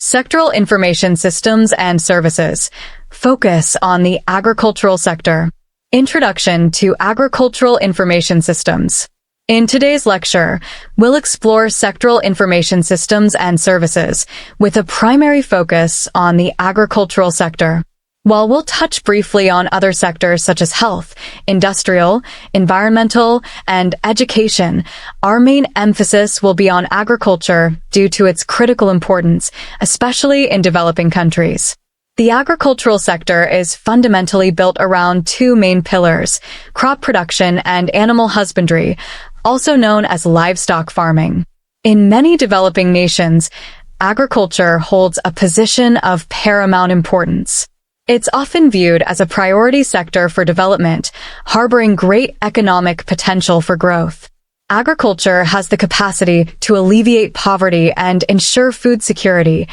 Sectoral information systems and services. Focus on the agricultural sector. Introduction to agricultural information systems. In today's lecture, we'll explore sectoral information systems and services with a primary focus on the agricultural sector. While we'll touch briefly on other sectors such as health, industrial, environmental, and education, our main emphasis will be on agriculture due to its critical importance, especially in developing countries. The agricultural sector is fundamentally built around two main pillars, crop production and animal husbandry, also known as livestock farming. In many developing nations, agriculture holds a position of paramount importance. It's often viewed as a priority sector for development, harboring great economic potential for growth. Agriculture has the capacity to alleviate poverty and ensure food security,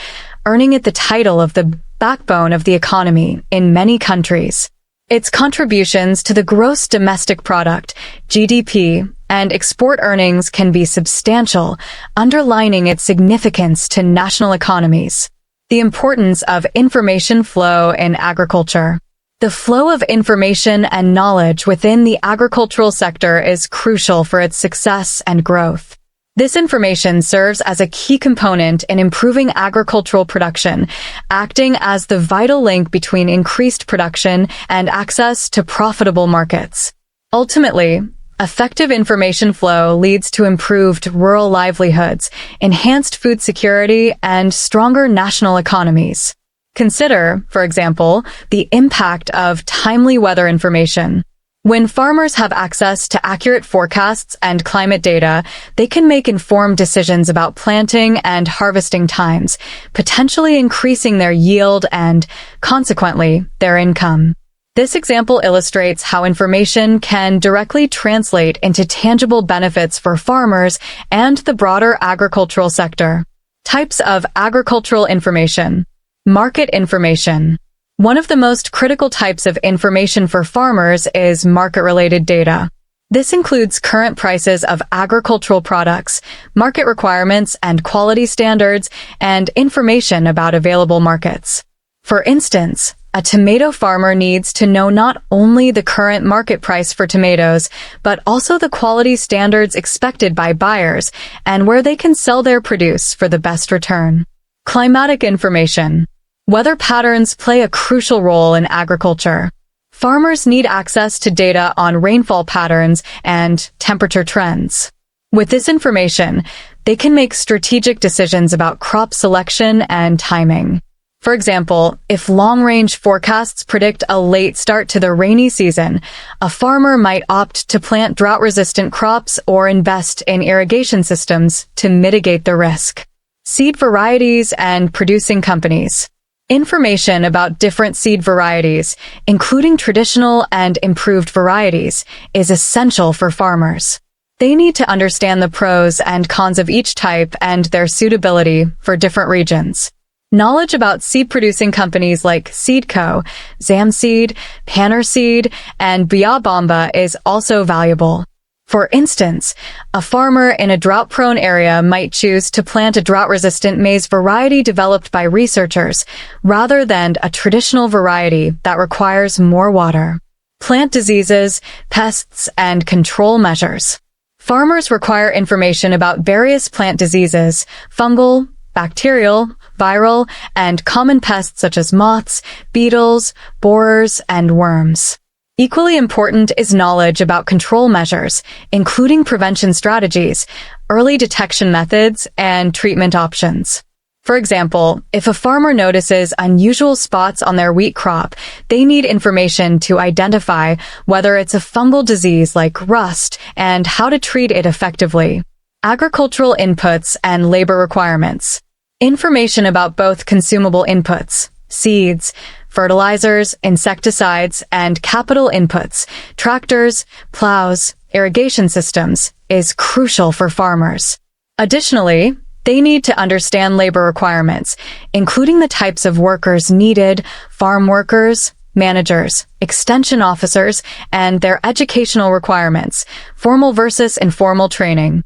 earning it the title of the backbone of the economy in many countries. Its contributions to the gross domestic product, GDP, and export earnings can be substantial, underlining its significance to national economies. The importance of information flow in agriculture. The flow of information and knowledge within the agricultural sector is crucial for its success and growth. This information serves as a key component in improving agricultural production, acting as the vital link between increased production and access to profitable markets. Ultimately, effective information flow leads to improved rural livelihoods, enhanced food security, and stronger national economies. Consider, for example, the impact of timely weather information. When farmers have access to accurate forecasts and climate data, they can make informed decisions about planting and harvesting times, potentially increasing their yield and, consequently, their income. This example illustrates how information can directly translate into tangible benefits for farmers and the broader agricultural sector. Types of agricultural information. Market information. One of the most critical types of information for farmers is market-related data. This includes current prices of agricultural products, market requirements and quality standards, and information about available markets. For instance, a tomato farmer needs to know not only the current market price for tomatoes, but also the quality standards expected by buyers and where they can sell their produce for the best return. Climatic information. Weather patterns play a crucial role in agriculture. Farmers need access to data on rainfall patterns and temperature trends. With this information, they can make strategic decisions about crop selection and timing. For example, if long-range forecasts predict a late start to the rainy season, a farmer might opt to plant drought-resistant crops or invest in irrigation systems to mitigate the risk. Seed varieties and producing companies. Information about different seed varieties, including traditional and improved varieties, is essential for farmers. They need to understand the pros and cons of each type and their suitability for different regions. Knowledge about seed-producing companies like Seedco, Zamseed, Panarseed, and Biabamba is also valuable. For instance, a farmer in a drought-prone area might choose to plant a drought-resistant maize variety developed by researchers, rather than a traditional variety that requires more water. Plant diseases, pests, and control measures. Farmers require information about various plant diseases, fungal, bacterial, viral, and common pests such as moths, beetles, borers, and worms. Equally important is knowledge about control measures, including prevention strategies, early detection methods, and treatment options. For example, if a farmer notices unusual spots on their wheat crop, they need information to identify whether it's a fungal disease like rust and how to treat it effectively. Agricultural inputs and labor requirements. Information about both consumable inputs, seeds, fertilizers, insecticides, and capital inputs, tractors, plows, irrigation systems, is crucial for farmers. Additionally, they need to understand labor requirements, including the types of workers needed, farm workers, managers, extension officers, and their educational requirements, formal versus informal training.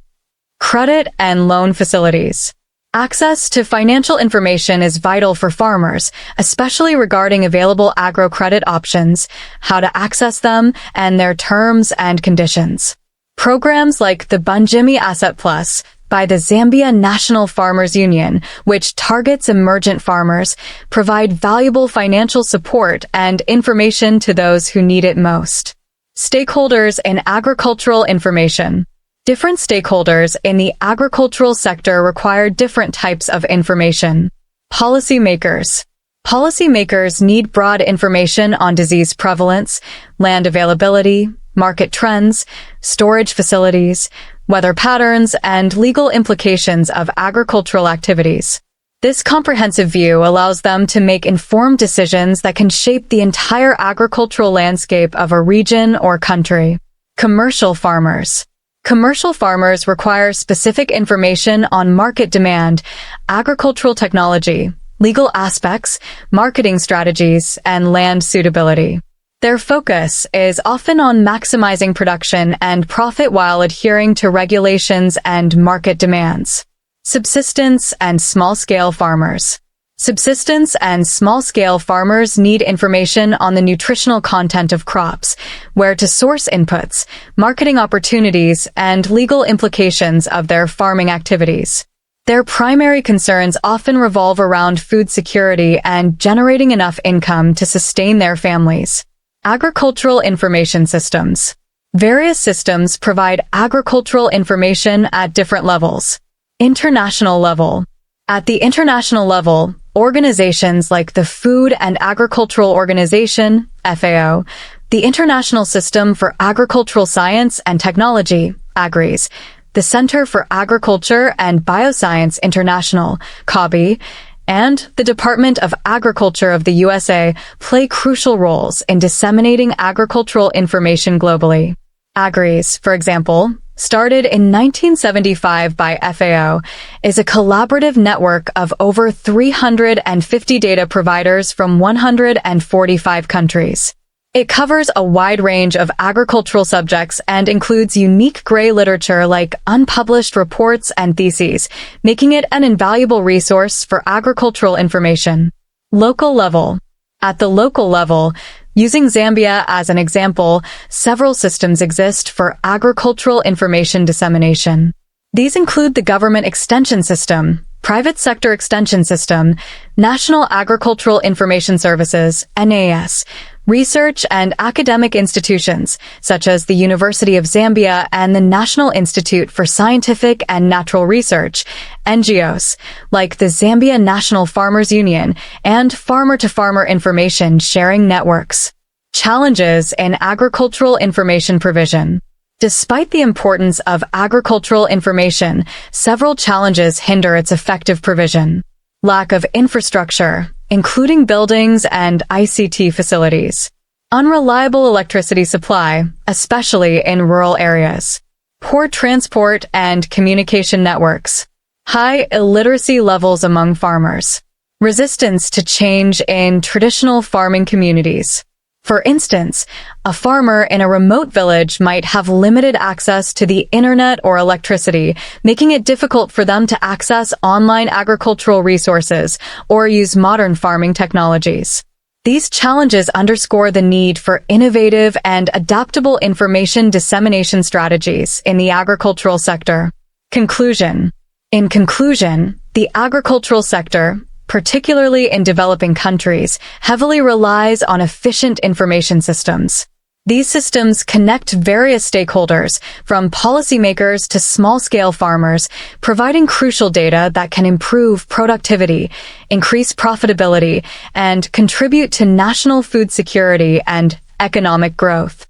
Credit and loan facilities. Access to financial information is vital for farmers, especially regarding available agro-credit options, how to access them, and their terms and conditions. Programs like the Bunjimi Asset Plus by the Zambia National Farmers Union, which targets emergent farmers, provide valuable financial support and information to those who need it most. Stakeholders in agricultural information. Different stakeholders in the agricultural sector require different types of information. Policymakers. Policymakers need broad information on disease prevalence, land availability, market trends, storage facilities, weather patterns, and legal implications of agricultural activities. This comprehensive view allows them to make informed decisions that can shape the entire agricultural landscape of a region or country. Commercial farmers. Commercial farmers require specific information on market demand, agricultural technology, legal aspects, marketing strategies, and land suitability. Their focus is often on maximizing production and profit while adhering to regulations and market demands. Subsistence and small-scale farmers. Subsistence and small-scale farmers need information on the nutritional content of crops, where to source inputs, marketing opportunities, and legal implications of their farming activities. Their primary concerns often revolve around food security and generating enough income to sustain their families. Agricultural information systems. Various systems provide agricultural information at different levels. International level. At the international level, organizations like the Food and Agricultural Organization, FAO, the International System for Agricultural Science and Technology, AGRIS, the Center for Agriculture and Bioscience International, CABI, and the Department of Agriculture of the USA play crucial roles in disseminating agricultural information globally. AGRIS, for example, started in 1975 by FAO, is a collaborative network of over 350 data providers from 145 countries. It covers a wide range of agricultural subjects and includes unique gray literature like unpublished reports and theses, making it an invaluable resource for agricultural information. Local level. At the local level, using Zambia as an example, several systems exist for agricultural information dissemination. These include the Government Extension System, Private Sector Extension System, National Agricultural Information Services, NAS, research and academic institutions, such as the University of Zambia and the National Institute for Scientific and Natural Research, NGOs, like the Zambia National Farmers Union, and farmer-to-farmer information sharing networks. Challenges in agricultural information provision. Despite the importance of agricultural information, several challenges hinder its effective provision. Lack of infrastructure, including buildings and ICT facilities. Unreliable electricity supply, especially in rural areas. Poor transport and communication networks. High illiteracy levels among farmers. Resistance to change in traditional farming communities. For instance, a farmer in a remote village might have limited access to the internet or electricity, making it difficult for them to access online agricultural resources or use modern farming technologies. These challenges underscore the need for innovative and adaptable information dissemination strategies in the agricultural sector. Conclusion. In conclusion, the agricultural sector, particularly in developing countries, heavily relies on efficient information systems. These systems connect various stakeholders, from policymakers to small-scale farmers, providing crucial data that can improve productivity, increase profitability, and contribute to national food security and economic growth.